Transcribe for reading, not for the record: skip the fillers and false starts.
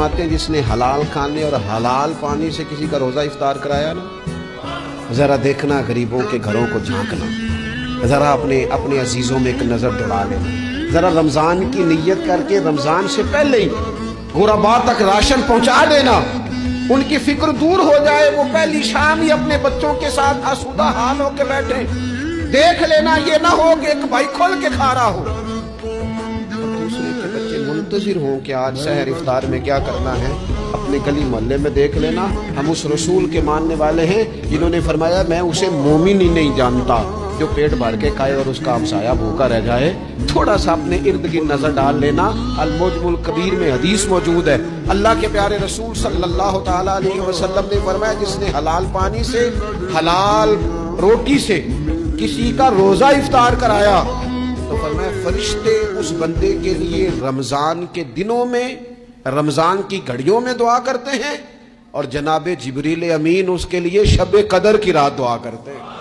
फरमाते हैं जिसने हलाल खाने और हलाल पानी से किसी का रोज़ा इफ्तार कराया ना, ज़रा देखना गरीबों के घरों को झांकना, ज़रा अपने अजीज़ों में एक नज़र दौड़ा लेना, ज़रा रमज़ान की नीयत करके रमज़ान से पहले ही गुरबा तक राशन पहुंचा देना, उनकी फिक्र दूर हो जाए, वो पहली शाम ही अपने बच्चों के साथ आसूदा हाल होके बैठे। देख लेना ये ना हो कि एक भाई खोल के खा रहा हो और दूसरे के बच्चे मुंतजिर हों कि आज सहर इफ्तार में क्या करना है। अपने गली मोहल्ले में देख लेना, हम उस रसूल के मानने वाले हैं जिन्होंने फरमाया मैं उसे मोमिन ही नहीं जानता जो पेट भर के खाए और उसका हमसाया भूखा रह जाए। थोड़ा सा अपने इर्द गिर्द नजर डाल लेना। अल-मुजमुल कबीर में हदीस मौजूद है, अल्लाह के प्यारे रसूल सल्लल्लाहु तआला अलैहि वसल्लम ने फरमाया जिसने हलाल पानी से हलाल रोटी से किसी का रोजा इफ्तार कराया तो फरमाया फरिश्ते उस बंदे के लिए रमजान के दिनों में, रमजान की घड़ियों में दुआ करते हैं और जनाब जिब्रील अमीन उसके लिए शब कदर की रात दुआ करते हैं।